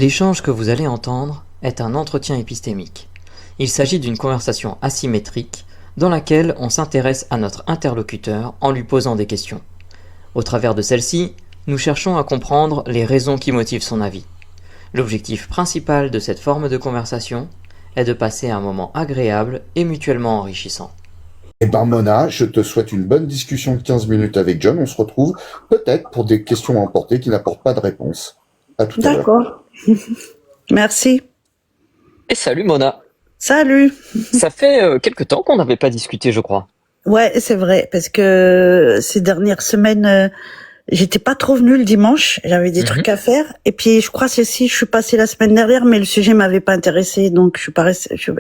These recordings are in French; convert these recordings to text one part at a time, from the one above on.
L'échange que vous allez entendre est un entretien épistémique. Il s'agit d'une conversation asymétrique dans laquelle on s'intéresse à notre interlocuteur en lui posant des questions. Au travers de celle-ci, nous cherchons à comprendre les raisons qui motivent son avis. L'objectif principal de cette forme de conversation est de passer un moment agréable et mutuellement enrichissant. Eh ben Mona, je te souhaite une bonne discussion de 15 minutes avec John. On se retrouve peut-être pour des questions à emporter qui n'apportent pas de réponse. À tout à l'heure. D'accord. Merci. Et salut Mona. Salut. Ça fait quelque temps qu'on n'avait pas discuté, je crois. Ouais, c'est vrai, parce que ces dernières semaines, j'étais pas trop venue le dimanche. J'avais des trucs à faire. Et puis, je crois je suis passée la semaine dernière, mais le sujet m'avait pas intéressé, donc je suis pas restée. Je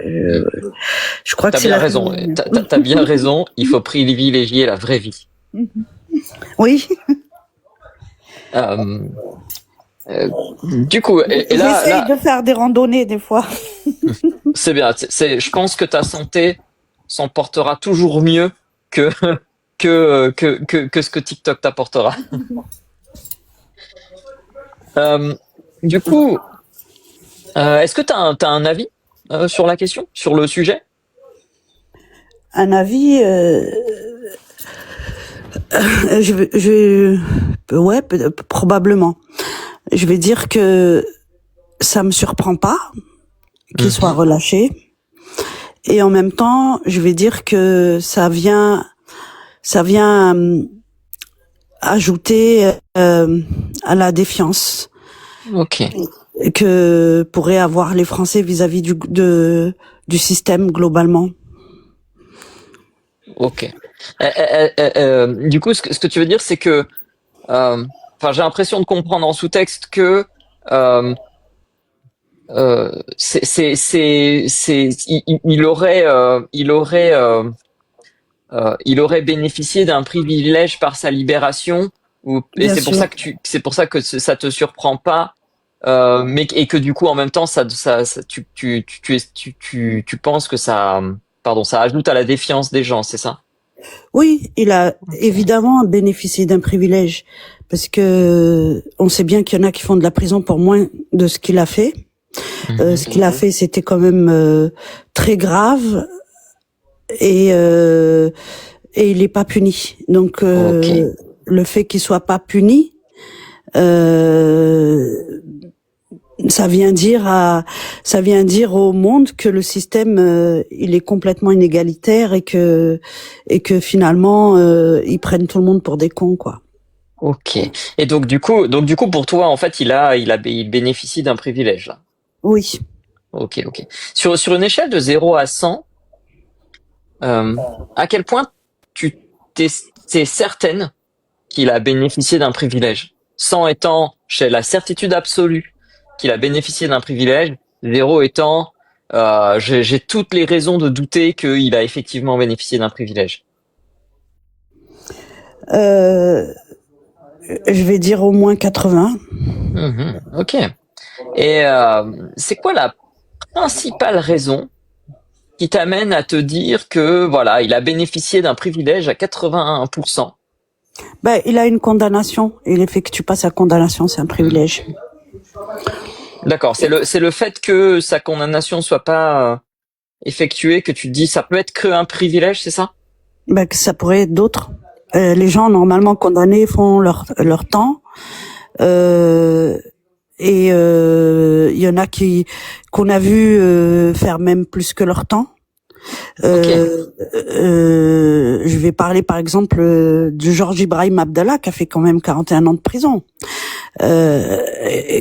crois que T'as c'est bien la raison. semaine. T'as bien raison. Il faut privilégier la vraie vie. Oui. Du coup, et là, J'essaye de faire des randonnées des fois. c'est bien. Je pense que ta santé s'en portera toujours mieux que que ce que TikTok t'apportera. Du coup, est-ce que t'as un avis sur la question, sur le sujet? Un avis, ouais, probablement. Je vais dire que ça me surprend pas qu'il soit relâché. Et en même temps, je vais dire que ça vient ajouter à la défiance Ok. que pourraient avoir les Français vis-à-vis du système globalement. Ok. Du coup, ce que tu veux dire, c'est que, j'ai l'impression de comprendre en sous-texte que il aurait bénéficié d'un privilège par sa libération, et Bien c'est pour sûr. c'est pour ça que ça te surprend pas, mais et que du coup en même temps tu penses que ça ajoute à la défiance des gens, c'est ça? Oui, il a évidemment bénéficié d'un privilège parce que on sait bien qu'il y en a qui font de la prison pour moins de ce qu'il a fait. Ce qu'il a fait, c'était quand même très grave et il est pas puni. Donc le fait qu'il soit pas puni, ça vient dire au monde que le système il est complètement inégalitaire et que finalement ils prennent tout le monde pour des cons, quoi. Ok. Et donc du coup pour toi en fait il bénéficie d'un privilège là. Oui. Ok. Sur une échelle de 0 à 100, à quel point t'es certaine qu'il a bénéficié d'un privilège? 100 étant chez la certitude absolue qu'il a bénéficié d'un privilège, 0 étant j'ai toutes les raisons de douter qu'il a effectivement bénéficié d'un privilège. Je vais dire au moins 80. Ok. Et c'est quoi la principale raison qui t'amène à te dire que voilà, il a bénéficié d'un privilège à 81%? Ben, il a une condamnation et l'effectue pas sa condamnation, c'est un privilège. D'accord, c'est le fait que sa condamnation soit pas effectuée que tu te dis ça peut être qu'un privilège, c'est ça? Ben, que ça pourrait être d'autres. Les gens normalement condamnés font leur temps. Et il y en a qu'on a vu faire même plus que leur temps. Je vais parler par exemple de Georges Ibrahim Abdallah qui a fait quand même 41 ans de prison.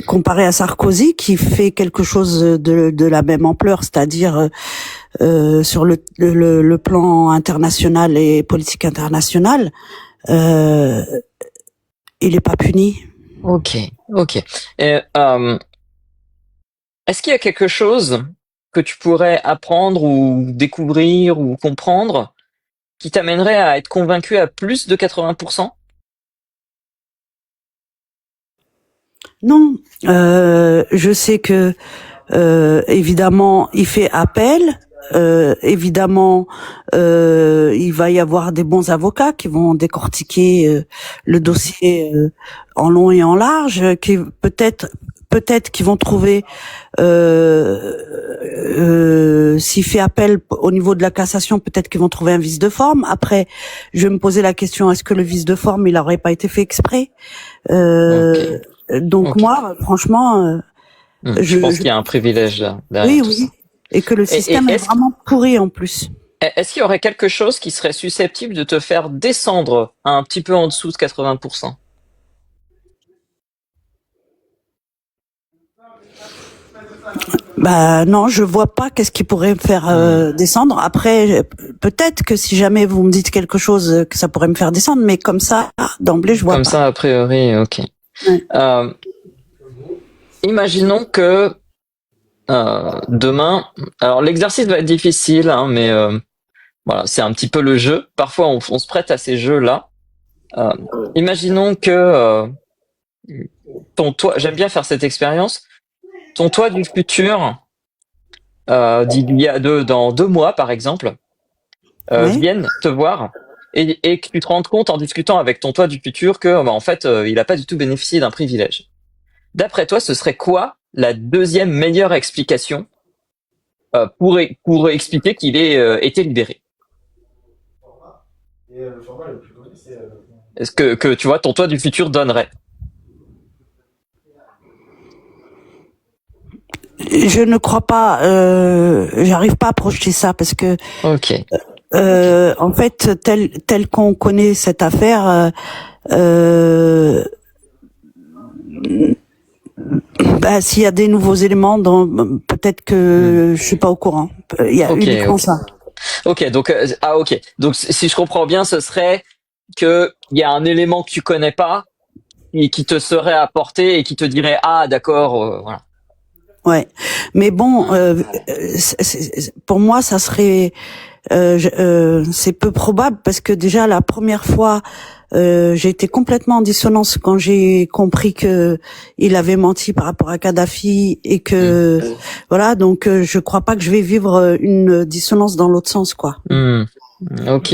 Comparé à Sarkozy qui fait quelque chose de la même ampleur, c'est-à-dire sur le plan international et politique internationale, il est pas puni. Ok. Et, est-ce qu'il y a quelque chose que tu pourrais apprendre ou découvrir ou comprendre qui t'amènerait à être convaincu à plus de 80%? Non, je sais que évidemment il fait appel. Évidemment, il va y avoir des bons avocats qui vont décortiquer le dossier en long et en large, qui peut-être peut-être qu'ils vont trouver, s'il fait appel au niveau de la cassation, peut-être qu'ils vont trouver un vice de forme. Après, je vais me poser la question, est-ce que le vice de forme, il n'aurait pas été fait exprès? Donc moi, franchement, je pense qu'il y a un privilège là, derrière tout ça. Et que le système est vraiment pourri en plus. Est-ce qu'il y aurait quelque chose qui serait susceptible de te faire descendre un petit peu en dessous de 80%? Bah non, je vois pas qu'est-ce qui pourrait me faire descendre. Après, peut-être que si jamais vous me dites quelque chose, que ça pourrait me faire descendre, mais comme ça, d'emblée, je vois pas. Comme ça, a priori, ok. Ouais. Imaginons que demain, alors l'exercice va être difficile, hein, mais voilà, c'est un petit peu le jeu. Parfois, on se prête à ces jeux-là. Imaginons que ton toi, j'aime bien faire cette expérience. Ton toi du futur, d'il y a dans 2 mois par exemple, vienne te voir et que tu te rendes compte en discutant avec ton toi du futur que en fait il n'a pas du tout bénéficié d'un privilège. D'après toi, ce serait quoi la deuxième meilleure explication pour expliquer qu'il ait été libéré? Est-ce que tu vois ton toi du futur donnerait? Je ne crois pas, j'arrive pas à projeter ça parce que en fait tel qu'on connaît cette affaire, bah, s'il y a des nouveaux éléments, peut-être que je suis pas au courant. Il y a uniquement ça. Ok, donc donc si je comprends bien, ce serait que il y a un élément que tu connais pas et qui te serait apporté et qui te dirait d'accord, voilà. Ouais, mais bon, pour moi, ça serait, c'est peu probable parce que déjà la première fois, j'ai été complètement en dissonance quand j'ai compris que il avait menti par rapport à Kadhafi et que voilà, donc je crois pas que je vais vivre une dissonance dans l'autre sens, quoi. Ok.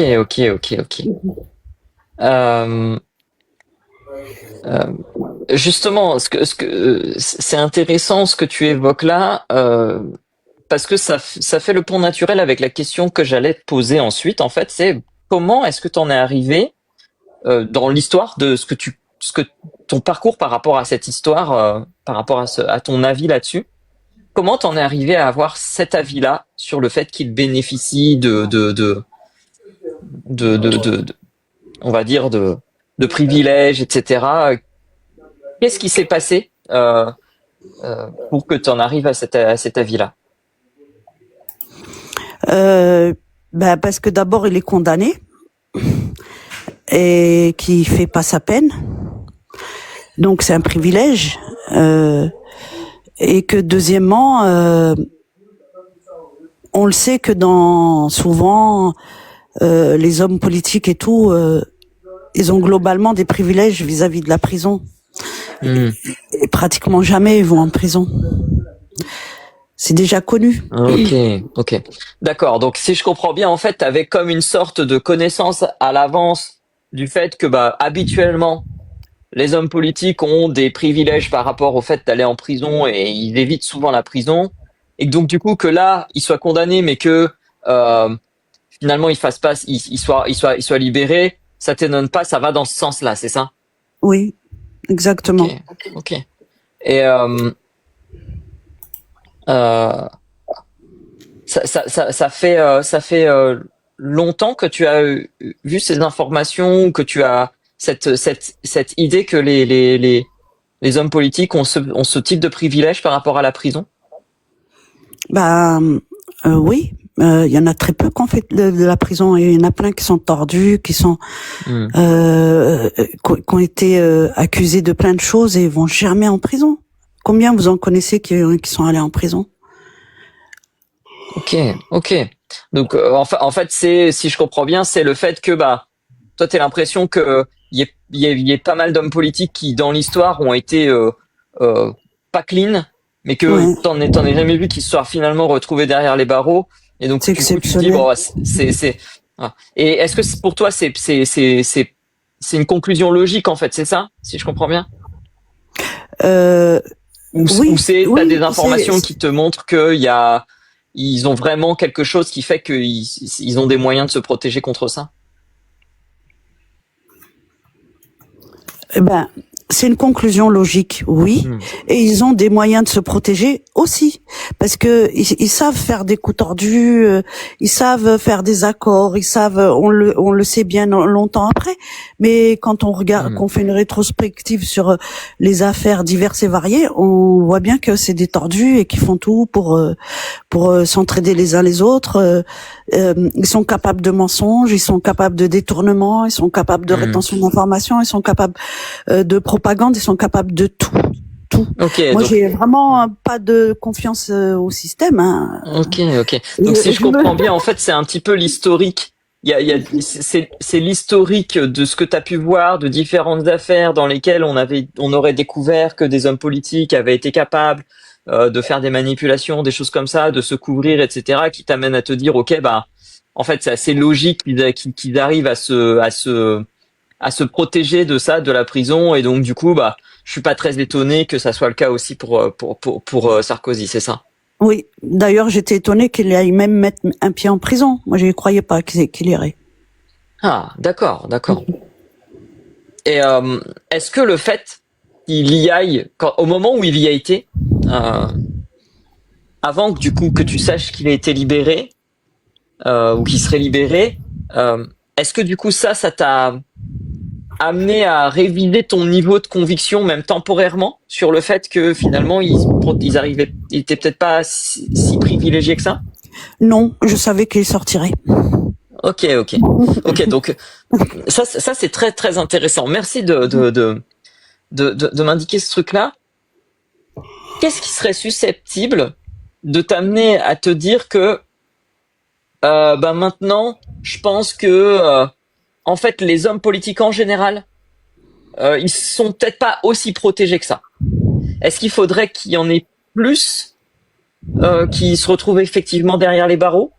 Justement, c'est intéressant ce que tu évoques là, parce que ça fait le pont naturel avec la question que j'allais te poser ensuite. En fait, c'est comment est-ce que tu en es arrivé dans l'histoire de ton parcours par rapport à cette histoire, par rapport à ton avis là-dessus. Comment t'en es arrivé à avoir cet avis-là sur le fait qu'il bénéficie on va dire de privilèges, etc. Qu'est-ce qui s'est passé pour que tu en arrives à cet avis-là? Parce que d'abord il est condamné et qui fait pas sa peine, donc c'est un privilège, et que deuxièmement, on le sait que souvent les hommes politiques et tout, ils ont globalement des privilèges vis-à-vis de la prison. Et pratiquement jamais ils vont en prison. C'est déjà connu. Ok. D'accord. Donc, si je comprends bien, en fait, tu avais comme une sorte de connaissance à l'avance du fait que, habituellement, les hommes politiques ont des privilèges par rapport au fait d'aller en prison et ils évitent souvent la prison. Et donc, du coup, que là, ils soient condamnés, mais que finalement, ils soient libérés, ça t'étonne pas, ça va dans ce sens-là, c'est ça? Oui, exactement. Ok. Et ça fait longtemps que tu as vu ces informations, que tu as cette idée que les hommes politiques ont ce type de privilège par rapport à la prison? Oui, il y en a très peu qui ont fait de la prison, et il y en a plein qui sont tordus, qui ont été accusés de plein de choses et vont jamais en prison. Combien vous en connaissez qui sont allés en prison? Ok. Donc en fait, si je comprends bien, c'est le fait que toi t'as l'impression que il y ait pas mal d'hommes politiques qui dans l'histoire ont été pas clean, mais que t'en ai jamais vu qui se soient finalement retrouvés derrière les barreaux. Et donc du coup, tu te dis c'est Et est-ce que pour toi c'est une conclusion logique en fait, c'est ça, si je comprends bien? Ou Oui, c'est, t'as oui, des informations qui te montrent ils ont vraiment quelque chose qui fait ils ont des moyens de se protéger contre ça? eh ben, c'est une conclusion logique, oui. Hmm. Et ils ont des moyens de se protéger aussi, parce que ils savent faire des coups tordus, ils savent faire des accords, ils savent, on le sait bien longtemps après. Mais quand on regarde, qu'on fait une rétrospective sur les affaires diverses et variées, on voit bien que c'est des tordus et qu'ils font tout pour s'entraider les uns les autres. Ils sont capables de mensonges, ils sont capables de détournement, ils sont capables de rétention d'informations, ils sont capables de propagande, ils sont capables de tout. Okay, Moi, donc... j'ai vraiment pas de confiance au système. Hein. Ok. Donc si je comprends bien, en fait, c'est un petit peu l'historique. C'est l'historique de ce que tu as pu voir, de différentes affaires dans lesquelles on aurait découvert que des hommes politiques avaient été capables de faire des manipulations, des choses comme ça, de se couvrir, etc., qui t'amènent à te dire, ok, bah, en fait, c'est assez logique qu'ils arrivent à se protéger de ça, de la prison, et donc du coup, bah, je suis pas très étonné que ça soit le cas aussi pour Sarkozy, c'est ça? Oui. D'ailleurs, j'étais étonnée qu'il aille même mettre un pied en prison. Moi, je ne croyais pas qu'il irait. Ah, d'accord. Et est-ce que le fait qu'il y aille, au moment où il y a été, avant que du coup que tu saches qu'il a été libéré ou qu'il serait libéré, est-ce que du coup ça t'a amené à réviser ton niveau de conviction, même temporairement, sur le fait que finalement ils étaient peut-être pas si privilégiés que ça? Non, je savais qu'il sortirait. Ok. Donc ça c'est très très intéressant. Merci de m'indiquer ce truc-là. Qu'est-ce qui serait susceptible de t'amener à te dire que maintenant, je pense que en fait les hommes politiques en général, ils sont peut-être pas aussi protégés que ça. Est-ce qu'il faudrait qu'il y en ait plus qui se retrouvent effectivement derrière les barreaux?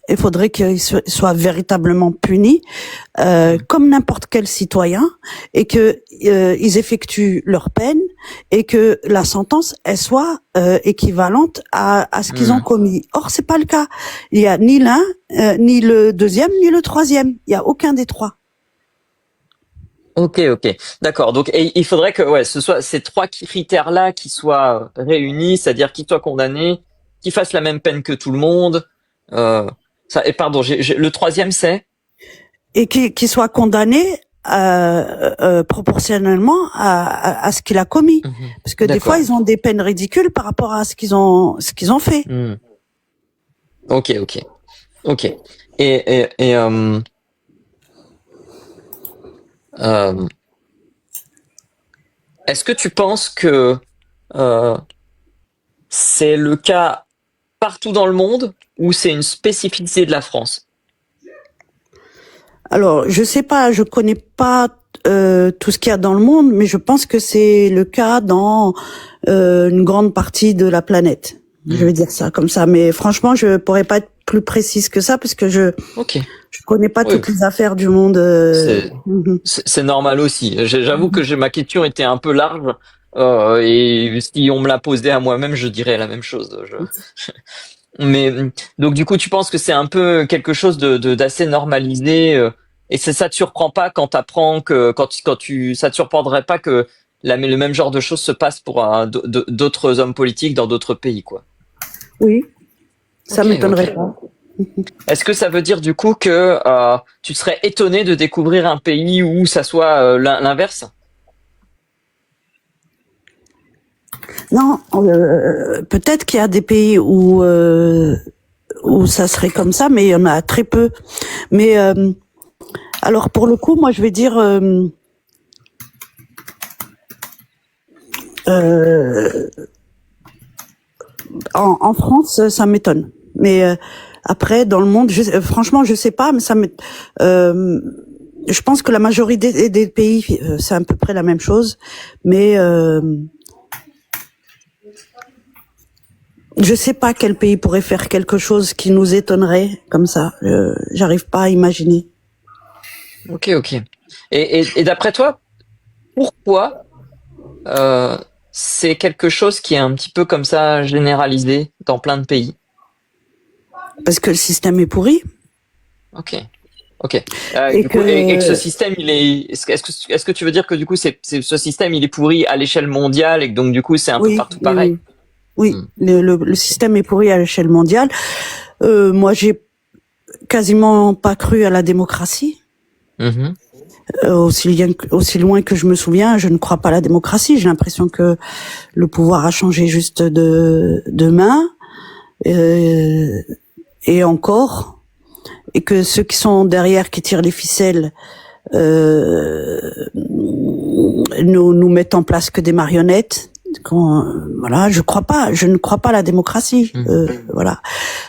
Il faudrait qu'ils soient véritablement punis, comme n'importe quel citoyen, et que ils effectuent leur peine et que la sentence elle soit équivalente à ce qu'ils ont commis. Or, c'est pas le cas. Il y a ni l'un, ni le deuxième, ni le troisième. Il y a aucun des trois. Ok, d'accord. Donc, et il faudrait que ce soit ces trois critères-là qui soient réunis, c'est-à-dire qu'ils soient condamnés, qu'ils fassent la même peine que tout le monde. Et pardon, le troisième c'est et qui soit condamné proportionnellement à ce qu'il a commis, parce que des fois ils ont des peines ridicules par rapport à ce qu'ils ont fait. Ok. Et est-ce que tu penses que c'est le cas partout dans le monde ou c'est une spécificité de la France? Alors, je sais pas, je connais pas tout ce qu'il y a dans le monde, mais je pense que c'est le cas dans une grande partie de la planète. Je vais dire ça comme ça, mais franchement, je pourrais pas être plus précise que ça parce que je connais pas toutes les affaires du monde. C'est normal aussi. J'avoue que ma question était un peu large et si on me l'a posée à moi-même, je dirais la même chose. Mais donc du coup, tu penses que c'est un peu quelque chose d'assez normalisé et ça te surprend pas quand t'apprends que ça te surprendrait pas que le même genre de choses se passe pour d'autres hommes politiques dans d'autres pays, quoi. Oui, ça m'étonnerait pas. Est-ce que ça veut dire du coup que tu serais étonné de découvrir un pays où ça soit l'inverse? Non, peut-être qu'il y a des pays où ça serait comme ça, mais il y en a très peu. Mais alors pour le coup, moi je vais dire en France, ça m'étonne. Mais après, dans le monde, franchement, je sais pas, mais je pense que la majorité des pays, c'est à peu près la même chose. Mais je sais pas quel pays pourrait faire quelque chose qui nous étonnerait comme ça. J'arrive pas à imaginer. Ok. Et d'après toi, pourquoi c'est quelque chose qui est un petit peu comme ça généralisé dans plein de pays. Parce que le système est pourri. Ok. Ok. Et Du coup, que et que ce système, est-ce que tu veux dire que du coup, ce système, il est pourri à l'échelle mondiale et que donc du coup, c'est un peu oui, partout oui, pareil? oui. Oui, Hmm. le système est pourri à l'échelle mondiale. Moi, j'ai quasiment pas cru à la démocratie. Mhm. Aussi loin que je me souviens, je ne crois pas à la démocratie. J'ai l'impression que le pouvoir a changé juste de main. Et encore, et que ceux qui sont derrière, qui tirent les ficelles, nous mettent en place que des marionnettes. Voilà, je ne crois pas à la démocratie. Voilà.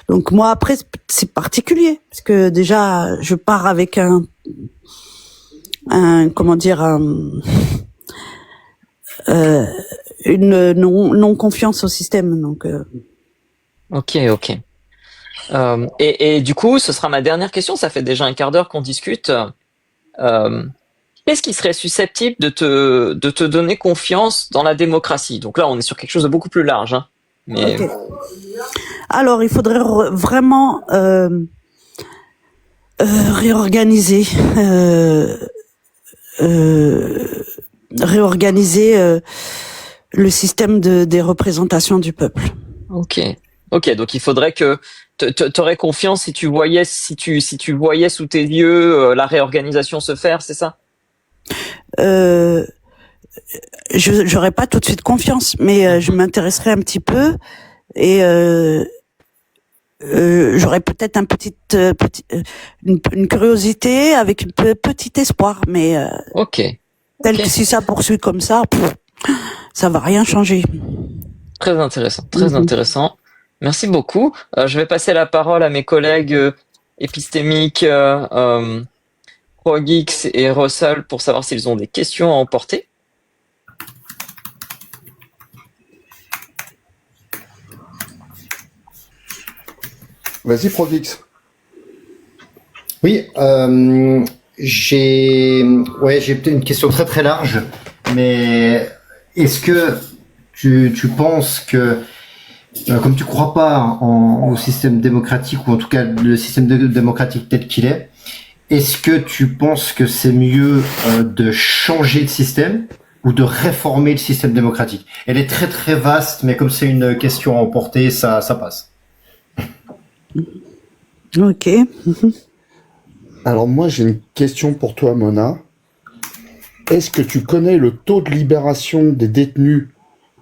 Donc moi après c'est particulier parce que déjà je pars avec une non confiance au système. Donc Ok, ok. Et du coup, ce sera ma dernière question. Ça fait déjà un quart d'heure qu'on discute. Euh, Qu'est-ce qui serait susceptible de te donner confiance dans la démocratie? Donc là, on est sur quelque chose de beaucoup plus large, hein. Mais ok. Alors il faudrait vraiment réorganiser. Réorganiser le système des représentations du peuple. ok, ok. Donc il faudrait que t'aurais confiance si tu voyais sous tes yeux la réorganisation se faire, c'est ça? Euh, j'aurais pas tout de suite confiance, mais je m'intéresserai un petit peu et j'aurais peut-être une curiosité avec un petit espoir, mais Ok, tel ok. que si ça poursuit comme ça, ça va rien changer. Très intéressant, très Mhm. intéressant. Merci beaucoup. Je vais passer la parole à mes collègues épistémiques, ProGeeks et Russell pour savoir s'ils ont des questions à emporter. Vas-y, Provix. Oui, j'ai peut-être une question très très large, mais est-ce que tu penses que, comme tu crois pas au système démocratique, ou en tout cas le système démocratique tel qu'il est-ce que tu penses que c'est mieux de changer de système ou de réformer le système démocratique? Elle est très très vaste, mais comme c'est une question à emporter, ça passe. Ok. Alors moi, j'ai une question pour toi, Mona. Est-ce que tu connais le taux de libération des détenus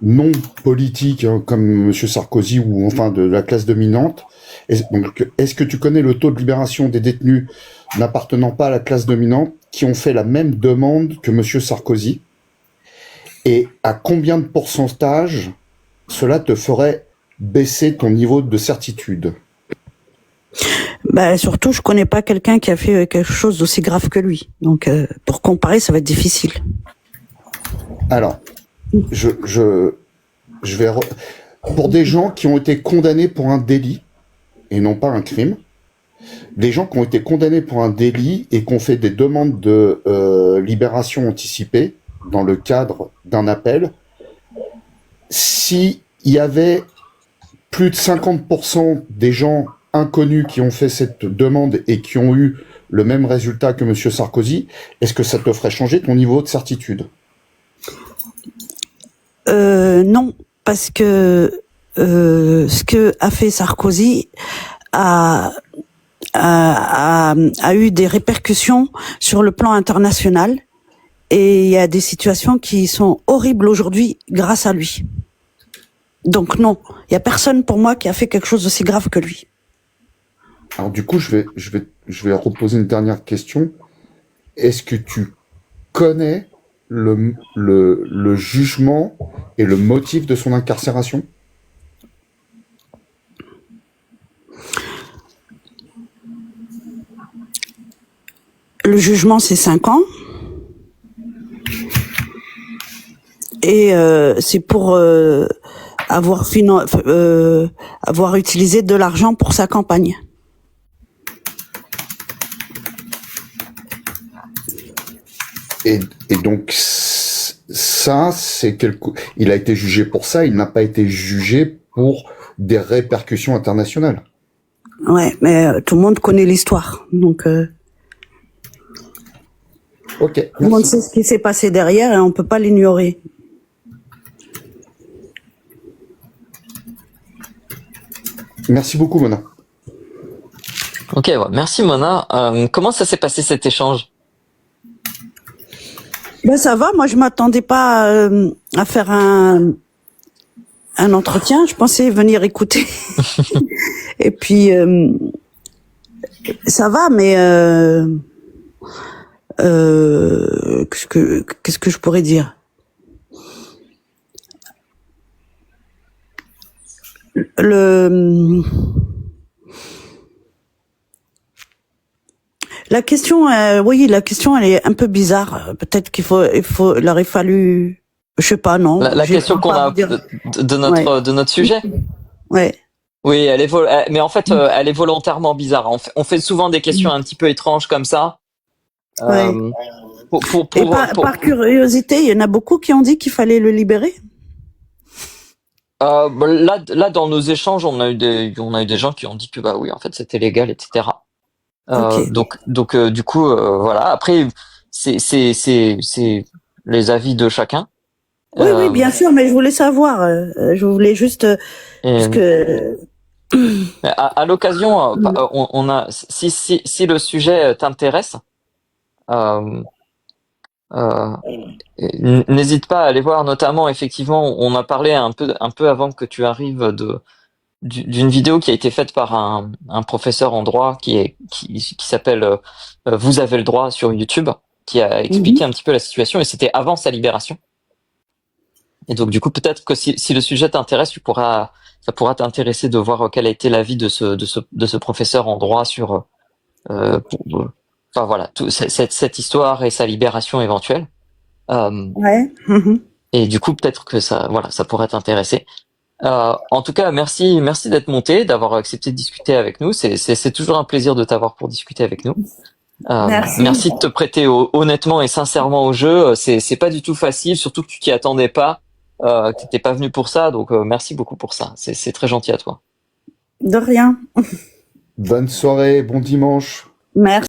non politiques, hein, comme M. Sarkozy ou enfin de la classe dominante? Est-ce que tu connais le taux de libération des détenus n'appartenant pas à la classe dominante qui ont fait la même demande que M. Sarkozy? Et à combien de pourcentage cela te ferait baisser ton niveau de certitude? Bah surtout, je connais pas quelqu'un qui a fait quelque chose d'aussi grave que lui. Donc pour comparer, ça va être difficile. Alors, je vais pour des gens qui ont été condamnés pour un délit et non pas un crime, des gens qui ont été condamnés pour un délit et qui ont fait des demandes de libération anticipée dans le cadre d'un appel, s'il y avait plus de 50% des gens inconnus qui ont fait cette demande et qui ont eu le même résultat que M. Sarkozy, est-ce que ça te ferait changer ton niveau de certitude? Non, parce que ce que a fait Sarkozy a eu des répercussions sur le plan international et il y a des situations qui sont horribles aujourd'hui grâce à lui. Donc non, il y a personne pour moi qui a fait quelque chose d'aussi grave que lui. Alors du coup, je vais reposer une dernière question. Est-ce que tu connais le jugement et le motif de son incarcération? Le jugement, c'est 5 ans. Et c'est pour avoir utilisé de l'argent pour sa campagne. Et donc, ça, il a été jugé pour ça, il n'a pas été jugé pour des répercussions internationales. Ouais, mais tout le monde connaît l'histoire, donc Ok, tout le monde merci. sait ce qui s'est passé derrière et on peut pas l'ignorer. Merci beaucoup, Mona. Ok, ouais. Merci Mona. Comment ça s'est passé cet échange? Ben ça va, moi je m'attendais pas à faire un entretien, je pensais venir écouter. Et puis ça va, mais qu'est-ce que je pourrais dire? La question, oui, la question, elle est un peu bizarre. Peut-être il aurait fallu, je sais pas, non. La j'ai question qu'on pas à a dire. de notre sujet? Ouais. Oui, mais en fait, elle est volontairement bizarre. On fait souvent des questions un petit peu étranges comme ça. Ouais. Et par curiosité, il y en a beaucoup qui ont dit qu'il fallait le libérer. Là, dans nos échanges, on a eu des gens qui ont dit que bah oui, en fait, c'était légal, etc. Ok. Donc, du coup, voilà. Après, c'est les avis de chacun. Oui, oui, bien sûr, mais je voulais savoir. Je voulais juste parce Et que à l'occasion, on a si le sujet t'intéresse, euh, euh, n'hésite pas à aller voir. Notamment, effectivement, on a parlé un peu avant que tu arrives d'une vidéo qui a été faite par un professeur en droit qui s'appelle Vous avez le droit sur YouTube, qui a expliqué un petit peu la situation, et c'était avant sa libération. Et donc du coup, peut-être que si le sujet t'intéresse, ça pourra t'intéresser de voir quel a été l'avis de ce professeur en droit sur enfin voilà, cette histoire et sa libération éventuelle. ouais. Et du coup, peut-être que ça pourrait t'intéresser. En tout cas, merci d'être monté, d'avoir accepté de discuter avec nous. C'est toujours un plaisir de t'avoir pour discuter avec nous. Merci. Merci de te prêter honnêtement et sincèrement au jeu. C'est pas du tout facile, surtout que tu t'y attendais pas, que t'étais pas venu pour ça. Donc merci beaucoup pour ça. C'est très gentil à toi. De rien. Bonne soirée, bon dimanche. Merci.